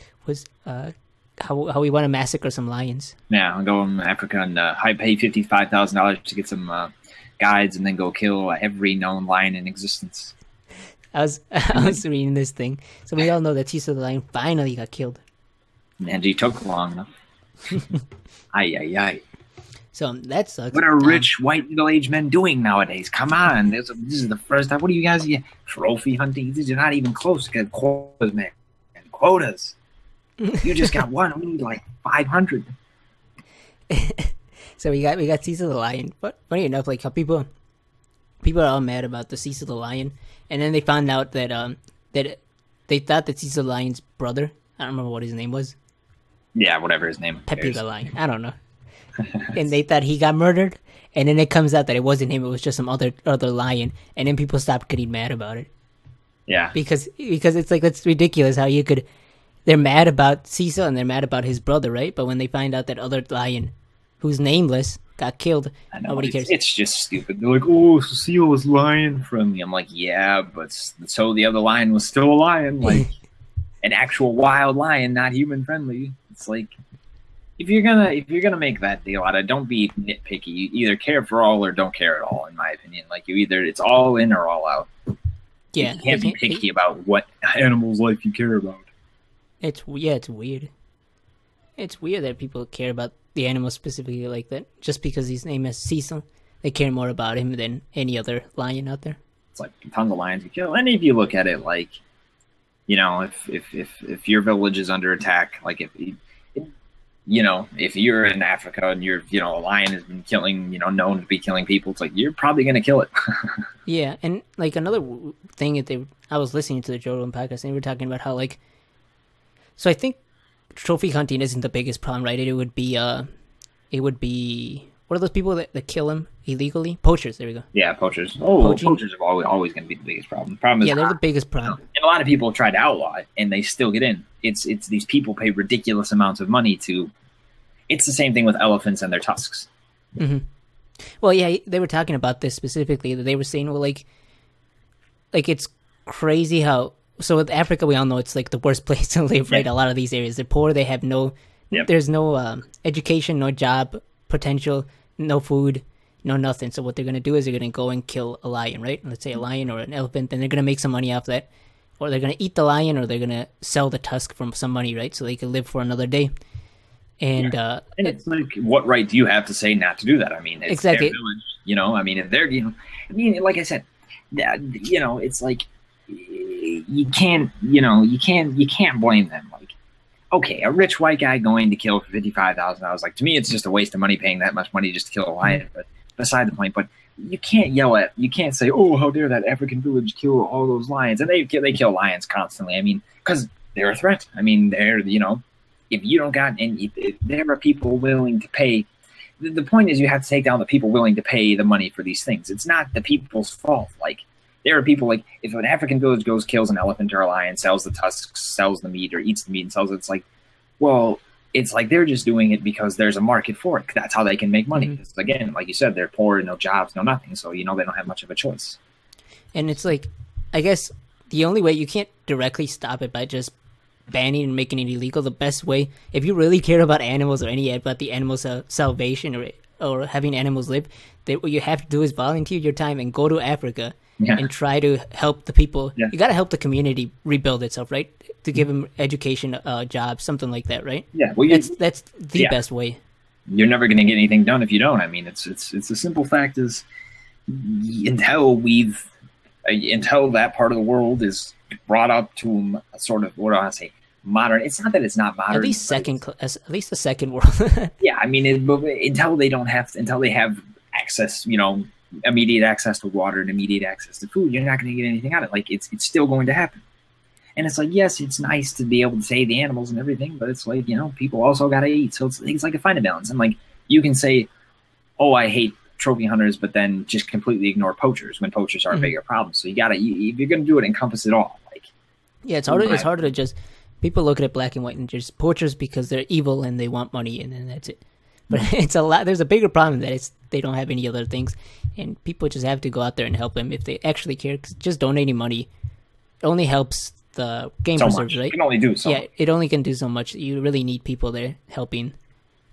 how we want to massacre some lions. Yeah, I'll go in Africa and pay $55,000 to get some guides and then go kill every known lion in existence. I was reading this thing. So we all know that Cecil the lion finally got killed. And he took long enough. Ay. So that sucks. What are rich white middle-aged men doing nowadays? Come on, this is the first time. What are you guys trophy hunting? These are not even close. Get quotas, man. Quotas. You just got one. We need like 500. So we got Cecil the lion. But funny enough, like how people are all mad about the Cecil the lion, and then they found out that that they thought that Cecil the lion's brother. I don't remember what his name was. Yeah, whatever his name. Pepe the lion. I don't know. And they thought he got murdered, and then it comes out that it wasn't him; it was just some other lion. And then people stopped getting mad about it. Yeah, because it's like that's ridiculous how you could. They're mad about Cecil and they're mad about his brother, right? But when they find out that other lion, who's nameless, got killed, nobody cares. It's just stupid. They're like, "Oh, Cecil was lion friendly." I'm like, "Yeah, but so the other lion was still a lion, like an actual wild lion, not human friendly." It's like. If you're gonna make that deal out of, don't be nitpicky. You either care for all or don't care at all. In my opinion, like it's all in or all out. Yeah, you can't be picky about what animal's life you care about. It's weird. It's weird that people care about the animal specifically like that. Just because his name is Cecil, they care more about him than any other lion out there. It's like tons of lions you kill, and if you look at it like, if your village is under attack, like if you're in Africa and a lion has been killing, known to be killing people, it's like, you're probably going to kill it. Yeah. And like another thing that I was listening to the Joe Rogan podcast and they were talking about how so I think trophy hunting isn't the biggest problem, right? It would be, what are those people that kill him illegally? Poachers. There we go. Yeah. Poachers. Poachers are always going to be the biggest problem. The problem is, they're the biggest problem. And a lot of people have tried to outlaw it and they still get in. It's these people pay ridiculous amounts of money to. It's the same thing with elephants and their tusks. Mm-hmm. Well, yeah, they were talking about this specifically. That they were saying, well, like it's crazy how. So with Africa, we all know it's like the worst place to live, right? A lot of these areas, they're poor. They have there's no education, no job potential, no food, no nothing. So what they're gonna do is they're gonna go and kill a lion, right? Let's say a lion or an elephant, and they're gonna make some money off that. Or they're going to eat the lion, or they're going to sell the tusk for some money, right? So they can live for another day. And and it's like, what right do you have to say not to do that? I mean, it's exactly. Their village, I mean, if they're, like I said, it's like you can't blame them. Like, okay, a rich white guy going to kill for $55,000. Like, to me, it's just a waste of money paying that much money just to kill a lion. But beside the point, you can't say, oh, how dare that African village kill all those lions. And they kill lions constantly. I mean, because they're a threat. I mean, they're, if you don't got, and if there are people willing to pay. The point is, you have to take down the people willing to pay the money for these things. It's not the people's fault. Like, there are people, like, if an African village goes, kills an elephant or a lion, sells the tusks, sells the meat, or eats the meat and sells it, it's like, well, it's like they're just doing it because there's a market for it. That's how they can make money. Mm-hmm. Again, like you said, they're poor, no jobs, no nothing. So, they don't have much of a choice. And it's like, I guess the only way, you can't directly stop it by just banning and making it illegal. The best way, if you really care about animals or about the animals' salvation or having animals live, what you have to do is volunteer your time and go to Africa. Yeah. And try to help the people. Yeah. You got to help the community rebuild itself, right? To give them education, jobs, something like that, right? Yeah, well, that's the best way. You're never going to get anything done if you don't. I mean, it's a simple fact is until that part of the world is brought up to a sort of, what do I say, modern. It's not that it's not modern. At least the second world. Yeah, I mean, until they have access, immediate access to water and immediate access to food, you're not going to get anything out of it. Like, it's still going to happen. And it's like, yes, it's nice to be able to save the animals and everything, but it's like, people also got to eat. So it's like a fine balance. And like, you can say, oh, I hate trophy hunters, but then just completely ignore poachers when poachers are a bigger problem. So if you're going to do it, encompass it all. Like, yeah, it's harder to just, people look at it black and white and just poachers because they're evil and they want money, and then that's it. But it's a lot. There's a bigger problem that they don't have any other things, and people just have to go out there and help them if they actually care. Cause just donating money only helps the game preserves, right? You can only do so. Yeah, it only can do so much. You really need people there helping.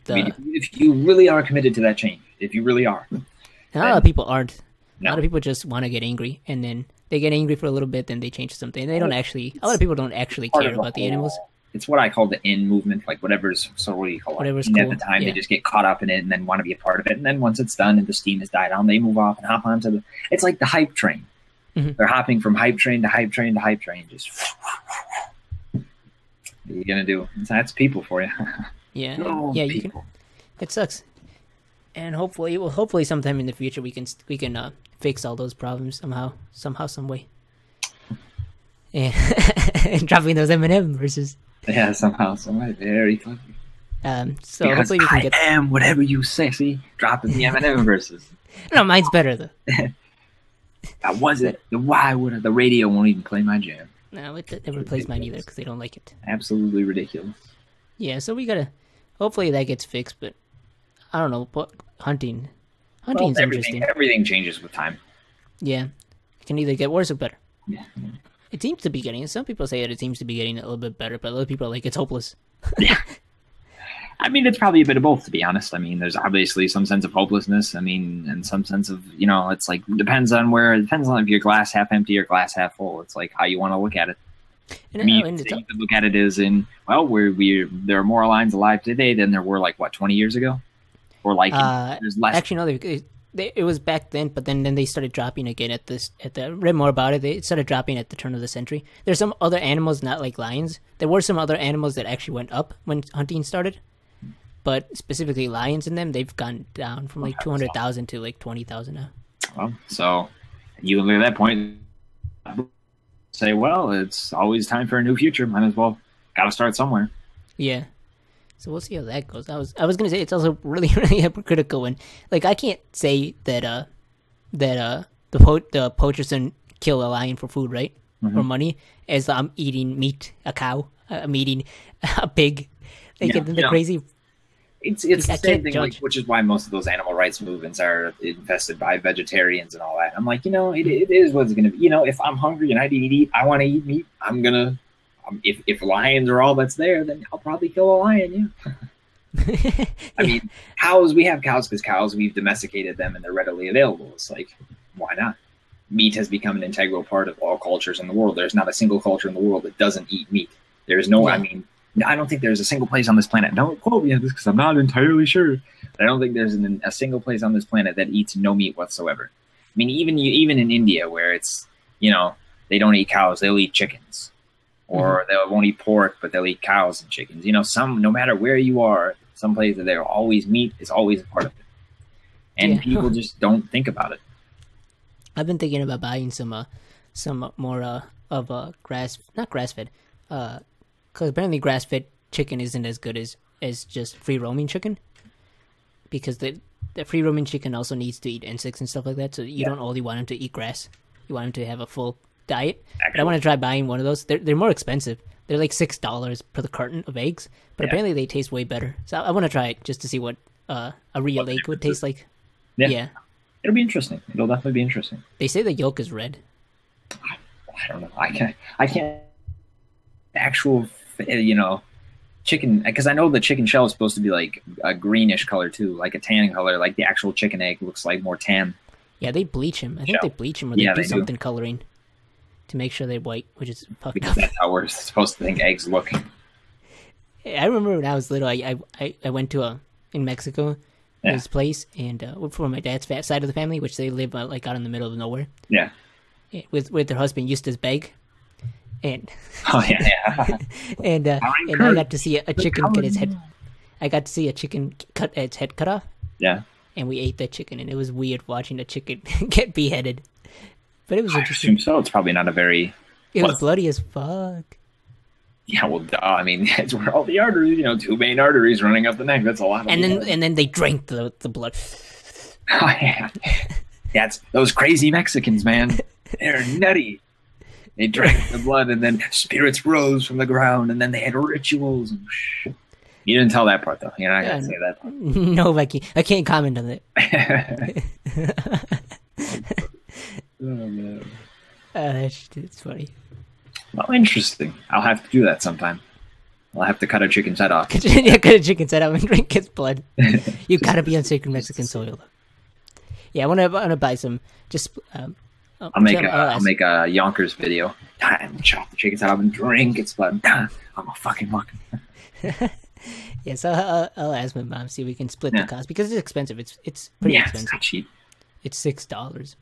If you really are committed to that change, if you really are, a lot of people aren't. No. A lot of people just want to get angry, and then they get angry for a little bit, then they change something. They don't actually. A lot of people don't actually care about the animals. It's what I call the in movement, like whatever's, so what do you call it? Whatever's cool. At the time, they just get caught up in it and then want to be a part of it. And then once it's done and the steam has died down, they move off and hop onto it's like the hype train. Mm-hmm. They're hopping from hype train to hype train to hype train. Just, what are you going to do? That's people for you. Yeah. Yeah, you can. It sucks. And hopefully sometime in the future we can fix all those problems somehow, some way. Yeah. And dropping those M&M versus. Yeah, somehow, some way. Very clever. So because hopefully we can get. I am whatever you say. See, dropping the M&M versus. No, mine's better though. That wasn't the radio won't even play my jam. No, it never plays mine either because they don't like it. Absolutely ridiculous. Yeah, so we gotta. Hopefully that gets fixed, but I don't know. But hunting's interesting. Everything changes with time. Yeah, it can either get worse or better. Yeah. It seems to be getting. Some people say it seems to be getting a little bit better, but other people are like it's hopeless. Yeah. I mean, it's probably a bit of both, to be honest. I mean, there's obviously some sense of hopelessness. I mean, and some sense of, it's like, depends on if you're glass half empty or glass half full. It's like how you want to look at it. And you could look at it as in, well, there are more lions alive today than there were, like, 20 years ago? Or, like, there's less. Actually, no, it was back then, but then they started dropping again read more about it. They started dropping at the turn of the century. There's some other animals, not like lions. There were some other animals that actually went up when hunting started. But specifically lions in them, they've gone down from like 200,000 to like 20,000 now. Well, so you look at that point, say, well, it's always time for a new future. Might as well, got to start somewhere. Yeah. So we'll see how that goes. I was going to say it's also really, really hypocritical. And like, I can't say that the poachers didn't kill a lion for food, right? Mm-hmm. For money, as I'm eating meat, a cow, I'm eating a pig. They get the crazy. It's the same thing, like, which is why most of those animal rights movements are infested by vegetarians and all that. I'm like, it is what it's going to be. If I'm hungry and I need to eat, I want to eat meat. I'm going to, if lions are all that's there, then I'll probably kill a lion, yeah. I mean, cows, we have cows because cows, we've domesticated them and they're readily available. It's like, why not? Meat has become an integral part of all cultures in the world. There's not a single culture in the world that doesn't eat meat. There's no, I mean, I don't think there's a single place on this planet. Don't quote me on this because I'm not entirely sure. But I don't think there's a single place on this planet that eats no meat whatsoever. I mean, even in India, where it's they don't eat cows, they'll eat chickens, or they won't eat pork, but they'll eat cows and chickens. No matter where you are, some place that there always meat is always a part of it, and people just don't think about it. I've been thinking about buying some more of not grass fed. Because apparently grass-fed chicken isn't as good as just free roaming chicken, because the free roaming chicken also needs to eat insects and stuff like that. So you don't only want him to eat grass; you want him to have a full diet. But I want to try buying one of those. They're more expensive. They're like $6 per the carton of eggs, but apparently they taste way better. So I want to try it just to see what a real egg would taste like. Yeah, it'll be interesting. It'll definitely be interesting. They say the yolk is red. I don't know. I can't actual, chicken, because I know the chicken shell is supposed to be like a greenish color too, like a tan color. Like the actual chicken egg looks like more tan. Yeah, they bleach him. I think they bleach him, or they do something coloring to make sure they're white, which is fucked up. That's how we're supposed to think eggs look. I remember when I was little, I went to in Mexico, this place, and for my dad's side of the family, which they live like out in the middle of nowhere. Yeah. With their husband Eustace Begg, and and I got to see a chicken get its head. I got to see a chicken cut its head cut off. Yeah. And we ate that chicken, and it was weird watching a chicken get beheaded. But it was interesting. I assume so. It's probably not a very. It was bloody as fuck. Yeah, well, I mean, that's where all the arteries, 2 main arteries running up the neck. That's a lot. And then they drank the blood. Oh yeah, that's those crazy Mexicans, man. They're nutty. They drank the blood, and then spirits rose from the ground, and then they had rituals. You didn't tell that part, though. You're not gonna say that part. No, Becky, I can't comment on that. Oh man, it's funny. Well, interesting. I'll have to do that sometime. I'll have to cut a chicken's head off. Cut a chicken's head off and drink its blood. You gotta be on sacred Mexican soil. Yeah, I wanna buy some. Just I'll make a Yonkers video. Chop the chicken's head off and drink its blood. I'm a fucking muck. Yeah, so I'll ask my mom, see if we can split the cost, because it's expensive. It's pretty expensive. It's not cheap. It's $6.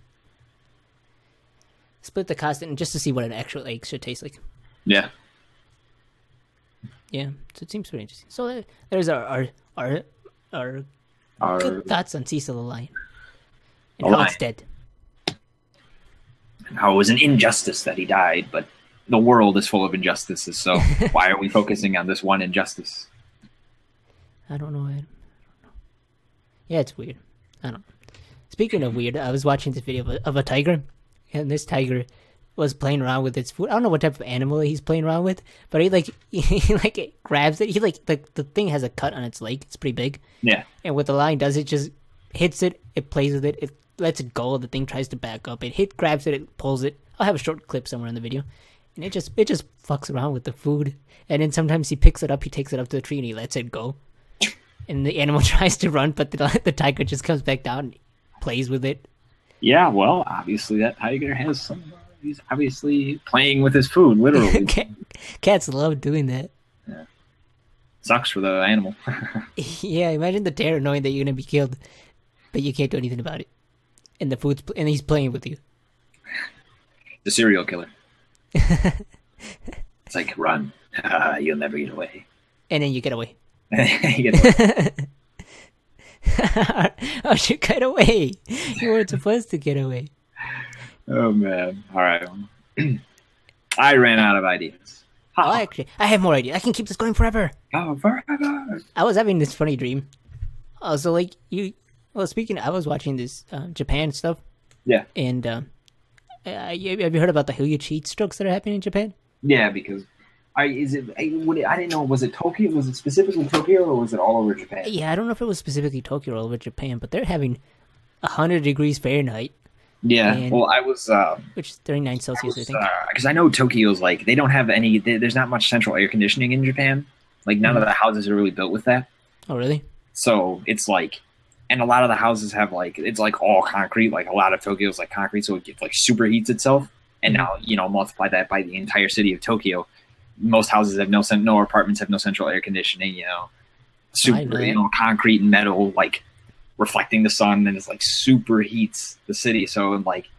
Split the cost, and just to see what an actual egg should taste like. Yeah. Yeah, so it seems pretty interesting. So there's our good thoughts on Cecil the Lion. And how it's dead. And how it was an injustice that he died, but the world is full of injustices, so why are we focusing on this one injustice? I don't know. Yeah, it's weird. I don't know. Speaking of weird, I was watching this video of a tiger, and this tiger was playing around with its food. I don't know what type of animal he's playing around with, but he grabs it. He the thing has a cut on its leg. It's pretty big. Yeah. And what the lion does, it just hits it. It plays with it. It lets it go. The thing tries to back up. It grabs it. It pulls it. I'll have a short clip somewhere in the video. And it just fucks around with the food. And then sometimes he picks it up. He takes it up to the tree and he lets it go. And the animal tries to run, but the tiger just comes back down and plays with it. Yeah, well, obviously that tiger has some. He's obviously playing with his food, literally. Cats love doing that. Yeah. Sucks for the animal. Yeah, imagine the terror knowing that you're gonna be killed, but you can't do anything about it, and he's playing with you. The serial killer. It's like, run, you'll never get away. And then you get away. You get away. Oh, you get away. You weren't supposed to get away. Oh man! All right, I ran out of ideas. Oh, actually, I have more ideas. I can keep this going forever. Oh, forever! I was having this funny dream. So like speaking, I was watching this Japan stuff. Yeah. And have you heard about the Hilliard heat strokes that are happening in Japan? Yeah, because I didn't know. Was it Tokyo? Was it specifically Tokyo, or was it all over Japan? Yeah, I don't know if it was specifically Tokyo or all over Japan, but they're having 100 degrees Fahrenheit. Yeah, well, I was... which is 39 Celsius, I think. Because I know Tokyo's like, they don't have any... There's not much central air conditioning in Japan. Like, none of the houses are really built with that. Oh, really? So, it's like... And a lot of the houses have like... It's like all concrete. Like, a lot of Tokyo's like concrete, so it like superheats itself. And now, multiply that by the entire city of Tokyo. Most houses have no apartments have no central air conditioning, super, concrete and metal, like... reflecting the sun, and it's like super heats the city, so like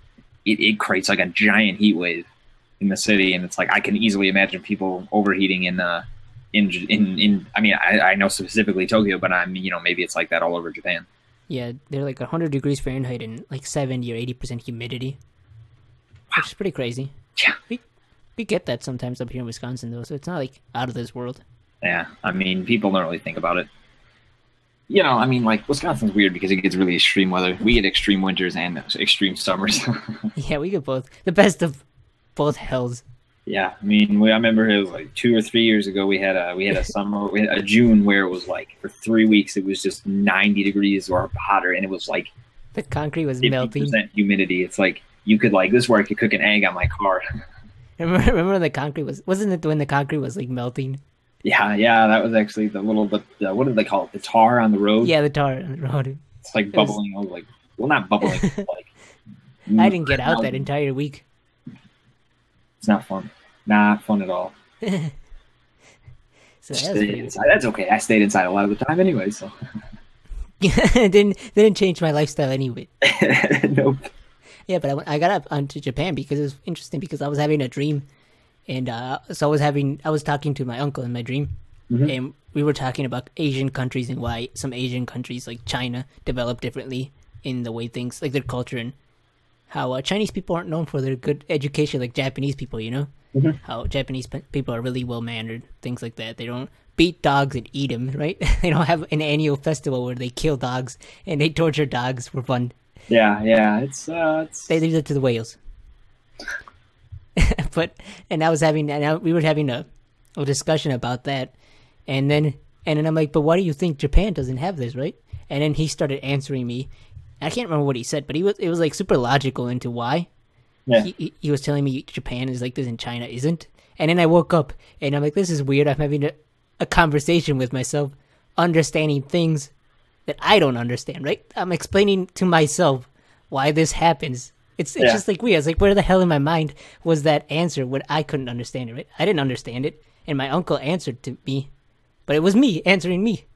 it creates like a giant heat wave in the city, and it's like I can easily imagine people overheating in I mean I know specifically Tokyo, but maybe it's like that all over Japan. Yeah, they're like 100 degrees Fahrenheit and like 70 or 80% humidity, which is pretty crazy. Yeah, we get that sometimes up here in Wisconsin though, so it's not like out of this world. Yeah, I mean, people don't really think about it. I mean, like Wisconsin's weird because it gets really extreme weather. We get extreme winters and extreme summers. Yeah, we get both. The best of both hells. Yeah, I mean, I remember it was like 2 or 3 years ago. We had a summer, we had a June where it was like for 3 weeks it was just 90 degrees or hotter, and it was like the concrete was 50% melting. humidity. It's like you could like this is where I could cook an egg on my car. Remember when the concrete wasn't it when the concrete was like melting? Yeah, that was actually the what did they call it? The tar on the road. Yeah, the tar on the road. It's like bubbling. I was like, well, not bubbling. Like I didn't get out that entire week. It's not fun. Not fun at all. So that that's okay. I stayed inside a lot of the time anyway, so it didn't change my lifestyle anyway. Nope. Yeah, but I got up onto Japan because it was interesting because I was having a dream, and so I was talking to my uncle in my dream, and we were talking about Asian countries and why some Asian countries like China develop differently in the way things like their culture, and how Chinese people aren't known for their good education like Japanese people, how Japanese people are really well mannered, things like that. They don't beat dogs and eat them, right? They don't have an annual festival where they kill dogs and they torture dogs for fun. Yeah, it's they leave it to the whales. We were having a discussion about that, and then I'm like, but why do you think Japan doesn't have this, right? And then he started answering me. I can't remember what he said, but it was like super logical into why. Yeah. He was telling me Japan is like this and China isn't. And then I woke up and I'm like, this is weird. I'm having a conversation with myself, understanding things that I don't understand, right? I'm explaining to myself why this happens. It's just like weird. It's like, where the hell in my mind was that answer when I couldn't understand it, right? I didn't understand it. And my uncle answered to me, but it was me answering me.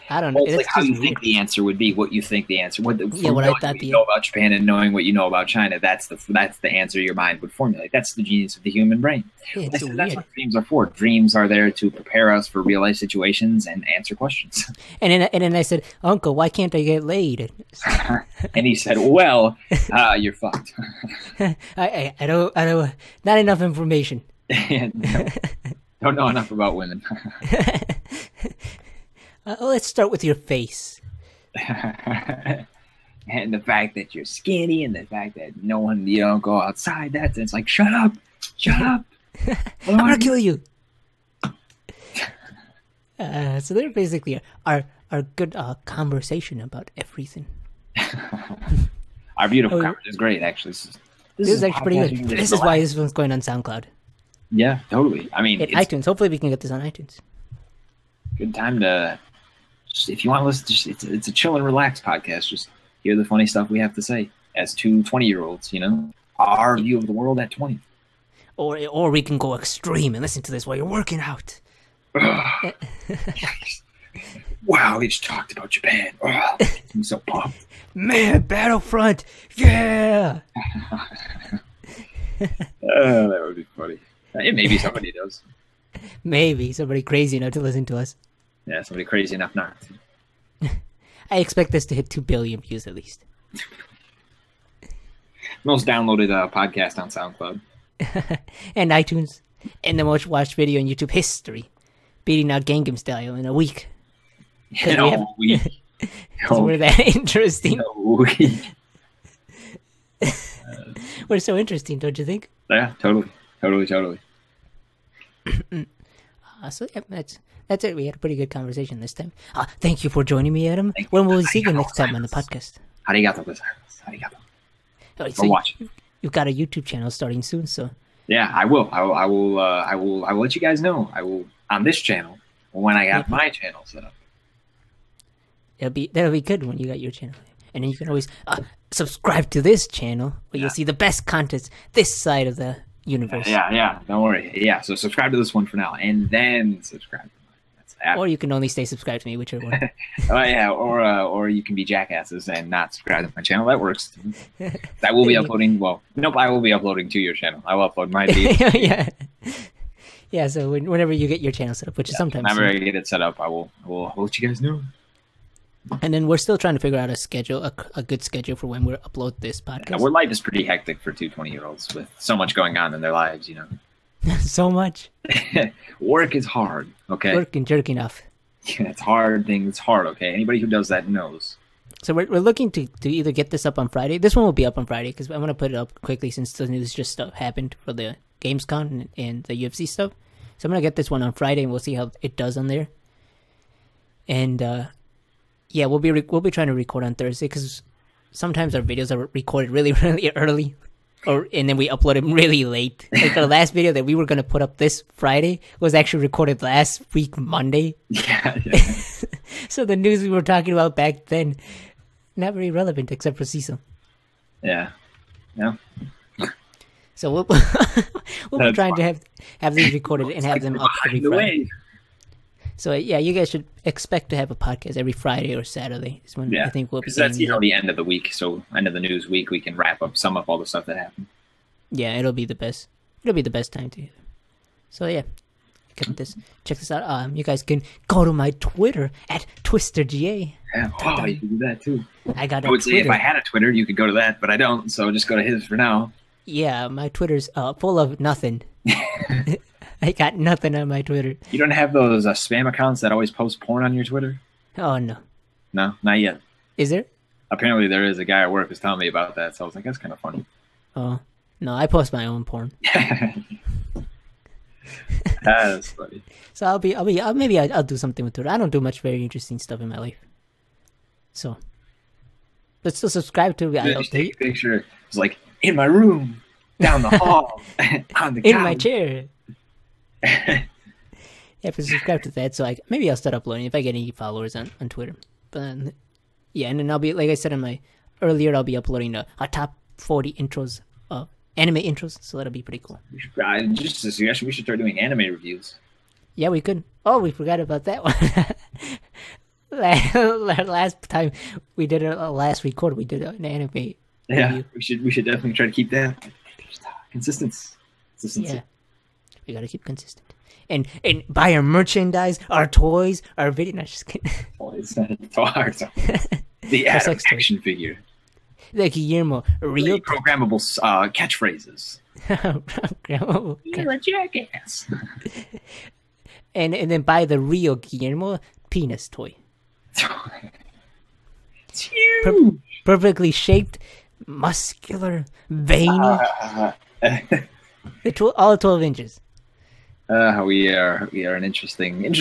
I don't know. It's like how you think the answer would be, what you think the answer would. What I thought you know about Japan and knowing what you know about China, that's the answer your mind would formulate. That's the genius of the human brain. Yeah, that's what dreams are for. Dreams are there to prepare us for real life situations and answer questions. And then I said, Uncle, why can't I get laid? And he said, well, you're fucked. I don't, not enough information. Don't know enough about women. Let's start with your face. And the fact that you're skinny and the fact that you don't go outside, it's like, shut up. I'm going to kill you. So they're basically our good conversation about everything. Our beautiful conversation is great, actually. This is actually pretty good. This is why this one's going on SoundCloud. Yeah, totally. I mean, iTunes. Hopefully we can get this on iTunes. Good time to, if you want to listen, it's a chill and relax podcast. Just hear the funny stuff we have to say as two 20-year-olds, our view of the world at 20. Or we can go extreme and listen to this while you're working out. Wow, we just talked about Japan. I'm so pumped. Man, Battlefront, yeah! That would be funny. Maybe somebody does. Maybe somebody crazy enough to listen to us. Yeah, somebody crazy enough not to. I expect this to hit 2 billion views at least. Most downloaded podcast on SoundCloud. And iTunes. And the most watched video in YouTube history. Beating out Gangnam Style in a week. In a week. So we're that interesting. In a week. We're so interesting, don't you think? Yeah, totally. So yeah, that's it. We had a pretty good conversation this time. Thank you for joining me, Adam. When will we see you next time on the podcast? Arigato gozaimasu. So watch. You've got a YouTube channel starting soon, so yeah, I will. I will let you guys know. I will on this channel when I got my channel set up. That'll be good when you got your channel, and then you can always subscribe to this channel where you'll see the best content this side of the universe. Yeah. Don't worry. Yeah, so subscribe to this one for now, and then subscribe to mine. Or you can only stay subscribed to me, whichever one. Or you can be jackasses and not subscribe to my channel. That works. I will be uploading. Well, nope. I will be uploading to your channel. I will upload my video. Yeah. So whenever you get your channel set up, which is sometimes. Whenever I get it set up, I will let you guys know. And then we're still trying to figure out a good schedule for when we upload this podcast. Yeah, our life is pretty hectic for two 20-year-olds with so much going on in their lives, So much. Work is hard. Okay. Work and jerking off. Yeah, it's hard. It's hard. Okay. Anybody who does that knows. So we're looking to either get this up on Friday. This one will be up on Friday because I want to put it up quickly since the news just happened for the Gamescom and the UFC stuff. So I'm gonna get this one on Friday and we'll see how it does on there. And yeah, we'll be trying to record on Thursday because sometimes our videos are recorded really really early, and then we upload them really late. Like the last video that we were gonna put up this Friday was actually recorded last week Monday. Yeah. So the news we were talking about back then, not very relevant except for Cecil. Yeah. Yeah. So we'll be trying to have these recorded and have them up every Friday. So yeah, you guys should expect to have a podcast every Friday or Saturday. Is when I think we'll be. Because that's the end of the week, so end of the news week, we can sum up all the stuff that happened. Yeah, it'll be the best. It'll be the best time to. So yeah, check this out. You guys can go to my Twitter at TwisterGA. Yeah, oh, you can do that too. I would say if I had a Twitter, you could go to that, but I don't, so just go to his for now. Yeah, my Twitter's full of nothing. I got nothing on my Twitter. You don't have those spam accounts that always post porn on your Twitter? Oh, no. No, not yet. Is there? Apparently there is. A guy at work was telling me about that, so I was like, that's kind of funny. Oh, no, I post my own porn. That's funny. So maybe I'll do something with Twitter. I don't do much very interesting stuff in my life. So, but still subscribe to me. Just take a picture. It's like, in my room, down the hall, on the couch. In my chair. Yeah, but subscribe to that. So maybe I'll start uploading if I get any followers on Twitter. But yeah, and then I'll be, like I said earlier, I'll be uploading a top 40 intros of anime intros. So that'll be pretty cool. Just a suggestion: we should start doing anime reviews. Yeah, we could. Oh, we forgot about that one. Last time we did last record, we did an anime review. Yeah, we should definitely try to keep that consistency. Yeah. We gotta keep consistent, and buy our merchandise, our toys, our video. Not just kidding. Toys, the action figure, the Guillermo real programmable catchphrases. You're a jackass. and then buy the real Guillermo penis toy. It's huge. Perfectly shaped, muscular, veiny. All 12 inches. We are an interesting. But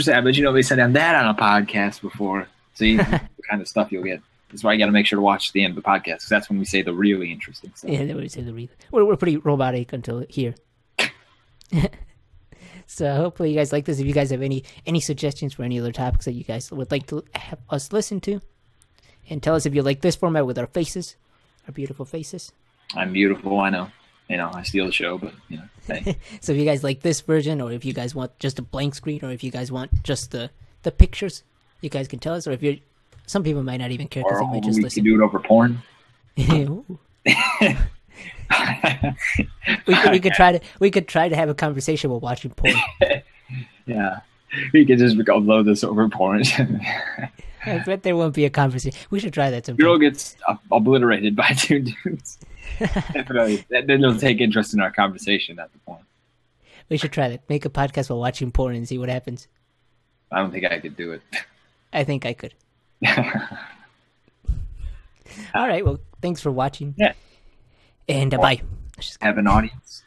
they said on that on a podcast before. See the kind of stuff you'll get. That's why you got to make sure to watch the end of the podcast. Because that's when we say the really interesting stuff. Yeah, we say the real. We're pretty robotic until here. So hopefully you guys like this. If you guys have any suggestions for any other topics that you guys would like to have us listen to, and tell us if you like this format with our faces, our beautiful faces. I'm beautiful, I know. I steal the show, but hey. So if you guys like this version, or if you guys want just a blank screen, or if you guys want just the pictures, you guys can tell us. Or if some people might not even care because they might just listen. We can do it over porn. we could try to have a conversation while watching porn. Yeah, we could just upload this over porn. I bet there won't be a conversation. We should try that sometime. Girl gets obliterated by two dudes. Definitely. Then they'll take interest in our conversation at the point. We should try that. Make a podcast while watching porn and see what happens. I don't think I could do it. I think I could. All right. Well, thanks for watching. Yeah. And bye. Have an audience.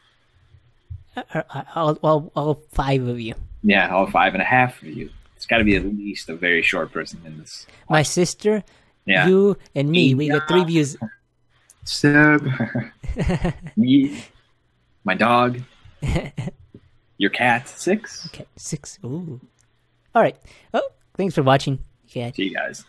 All 5 of you. Yeah, all 5.5 of you. It's got to be at least a very short person in this. My sister, you, and me. We got 3 views. Seb, me, my dog, your cat, 6. Okay, 6. Ooh. All right. Oh, thanks for watching. See you guys.